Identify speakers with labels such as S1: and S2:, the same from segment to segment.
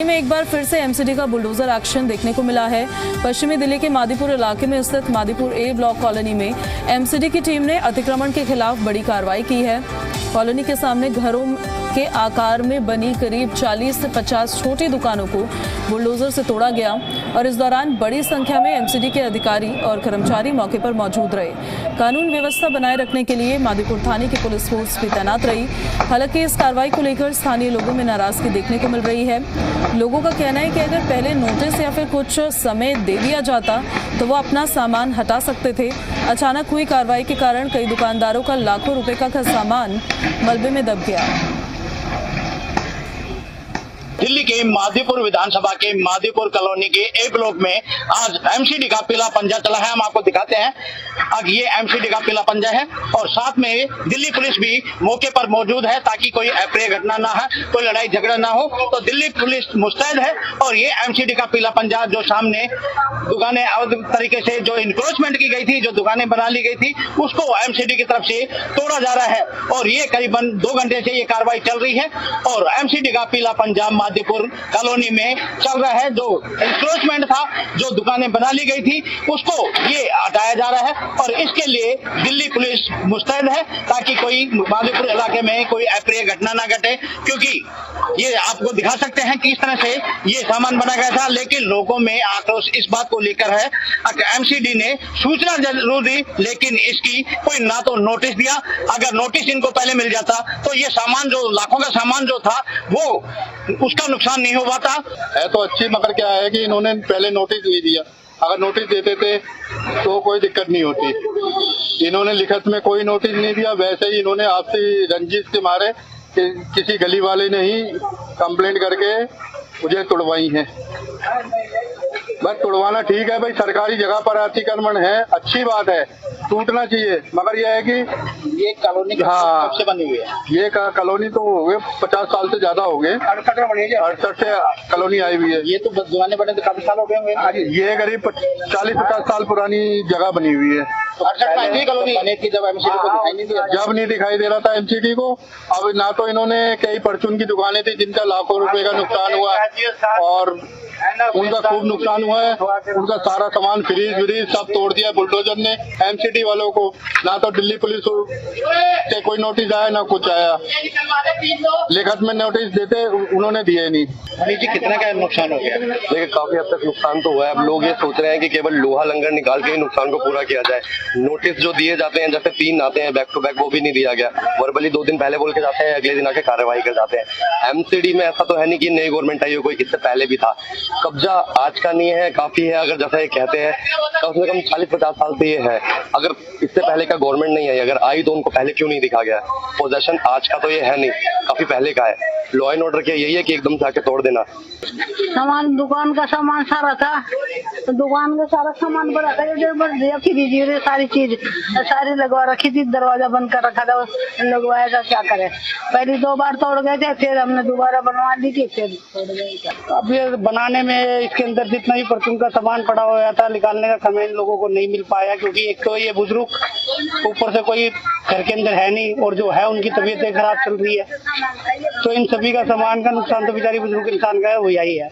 S1: में एक बार फिर से एमसीडी का बुलडोजर एक्शन देखने को मिला है। पश्चिमी दिल्ली के मादीपुर इलाके में स्थित मादीपुर ए ब्लॉक कॉलोनी में एमसीडी की टीम ने अतिक्रमण के खिलाफ बड़ी कार्रवाई की है। कॉलोनी के सामने घरों के आकार में बनी करीब 40 से 50 छोटी दुकानों को बुलडोजर से तोड़ा गया और इस दौरान बड़ी संख्या में एमसीडी के अधिकारी और कर्मचारी मौके पर मौजूद रहे। कानून व्यवस्था बनाए रखने के लिए मादीपुर थाने की पुलिस फोर्स भी तैनात रही। हालांकि इस कार्रवाई को लेकर स्थानीय लोगों में नाराजगी देखने को मिल रही है। लोगों का कहना है कि अगर पहले नोटिस या फिर कुछ समय दे दिया जाता तो वो अपना सामान हटा सकते थे। अचानक हुई कार्रवाई के कारण कई दुकानदारों का लाखों रुपए का सामान मलबे में दब गया।
S2: दिल्ली के मादीपुर विधानसभा के मादीपुर कॉलोनी के ए ब्लॉक में आज एमसीडी का पीला पंजा चला है। हम आपको दिखाते हैं। अब ये एमसीडी का पीला पंजा है और साथ में दिल्ली पुलिस भी मौके पर मौजूद है ताकि कोई अप्रिय घटना ना है, कोई लड़ाई झगड़ा ना हो। तो दिल्ली पुलिस मुस्तैद है और ये एमसीडी का पीला पंजा जो सामने दुकानें तरीके से जो इंक्रोचमेंट की गई थी, जो दुकानें बना ली गई थी, उसको एमसीडी की तरफ से तोड़ा जा रहा है और ये करीबन 2 घंटे से ये कार्रवाई चल रही है और एमसीडी का पीला पंजा मादीपुर कॉलोनी में चल रहा है। जो इंक्रोचमेंट था, जो दुकानें बना ली गई थी, उसको ये हटाया जा रहा है और इसके लिए दिल्ली पुलिस मुस्तैद है ताकि कोई मादीपुर इलाके में कोई अप्रिय घटना ना घटे। क्योंकि ये आपको दिखा सकते हैं किस तरह से ये सामान बना गया था, लेकिन लोगों में आक्रोश इस बात को लेकर है। एमसीडी ने सूचना जरूर दी लेकिन इसकी कोई ना तो नोटिस दिया। अगर नोटिस इनको पहले मिल जाता तो ये सामान जो लाखों का सामान जो था वो उसका नुकसान नहीं हो पाता
S3: है। तो अच्छी, मगर क्या है कि इन्होंने पहले नोटिस नहीं दिया। अगर नोटिस देते थे तो कोई दिक्कत नहीं होती। इन्होंने लिखित में कोई नोटिस नहीं दिया। वैसे ही इन्होंने आपसी रंजिश के मारे किसी गली वाले ने ही कंप्लेंट करके मुझे तुड़वाई है। बस तुड़वाना ठीक है भाई, सरकारी जगह पर अतिक्रमण है, अच्छी बात है, टूटना चाहिए। मगर यह है कि
S2: ये कॉलोनी कब से बनी हुई है?
S3: ये कॉलोनी तो हो गए 50 साल से ज्यादा हो गए। 68 से कॉलोनी आई हुई है।
S2: ये तो दुकानें बने तो काफी साल हो गए होंगे।
S3: ये करीब 40-50 साल पुरानी जगह बनी हुई है।
S2: 68 में कॉलोनी बनी थी जब एमसीडी को दिखाई नहीं दिया,
S3: जब नहीं दिखाई दे रहा था एमसीडी को। अब ना तो इन्होंने कई परचून की दुकानें थी जिनका लाखों रुपए का नुकसान हुआ और उनका खूब नुकसान हुआ है। उनका सारा सामान फ्रीज सब तोड़ दिया बुलडोजर ने। एमसीडी वालों को ना तो दिल्ली पुलिस से कोई नोटिस आया ना कुछ आया। लिखित में नोटिस देते उन्होंने दिए नहीं।
S2: जी कितना का नुकसान हो गया?
S4: देखिए काफी हद तक नुकसान तो हुआ है। अब लोग ये सोच रहे हैं कि केवल लोहा लंगर निकाल के ही नुकसान को पूरा किया जाए। नोटिस जो दिए जाते हैं, जैसे 3 आते हैं बैक टू बैक, वो भी नहीं दिया गया। वर्बली 2 दिन पहले बोल के जाते हैं, अगले दिन आके कार्रवाई कर जाते हैं। एमसीडी में ऐसा तो है नहीं कि नई गवर्नमेंट आई हो, कोई इससे पहले भी था। कब्जा आज का नहीं है, काफी है। अगर जैसा ये कहते हैं कम से कम 40-50 साल से ये है। अगर इससे पहले का गवर्नमेंट नहीं आई, अगर आई तो उनको पहले क्यों नहीं दिखा गया? पोजेशन आज का तो ये है नहीं, काफी पहले का है। लॉ एंड ऑर्डर क्या यही है कि एकदम से आके तोड़ देना।
S5: सामान दुकान का सामान सारा था, तो दुकान का सारा सामान बड़ा था। फ्रीज सारी चीज सारी लगवा रखी थी, दरवाजा बंद कर रखा था। लगवाया था, क्या करे। पहले 2 बार तोड़ गए थे, फिर हमने दोबारा बनवा दी थी, फिर तोड़ गए।
S6: अब ये बनाने में इसके अंदर जितना भी परचून का सामान पड़ा हुआ था, निकालने का समय इन लोगों को नहीं मिल पाया। क्योंकि एक तो ये बुजुर्ग, ऊपर से कोई घर के अंदर है नहीं और जो है उनकी तबीयतें खराब चल रही है, तो इन सभी का सामान का नुकसान तो बेचारी बुजुर्ग इंसान का है, वो यही है।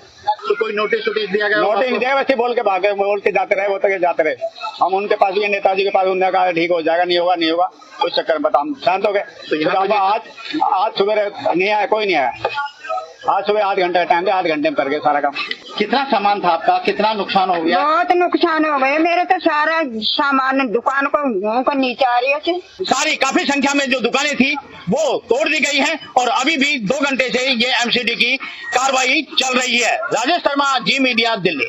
S2: तो कोई नोटिस दिया गया?
S6: नोटिस दिया, वैसे बोल के भागे, बोल के जाते रहे, वो तक जाते रहे। हम उनके पास भी, नेताजी के पास, उन्होंने कहा ठीक हो जाएगा, नहीं होगा उस चक्कर में हम शांत हो गए। तो आज सुबह नहीं आया, कोई नहीं आया। आज सुबह 8 घंटे का टाइम दिया, 8 घंटे में कर गए सारा काम।
S2: कितना सामान था आपका? कितना नुकसान हो गया?
S5: बहुत नुकसान हो गया मेरे तो। सारा सामान दुकान को नीचे आ रही है।
S2: सारी काफी संख्या में जो दुकानें थी वो तोड़ दी गई हैं और अभी भी 2 घंटे से ये एमसीडी की कार्रवाई चल रही है। राजेश शर्मा, जी मीडिया, दिल्ली।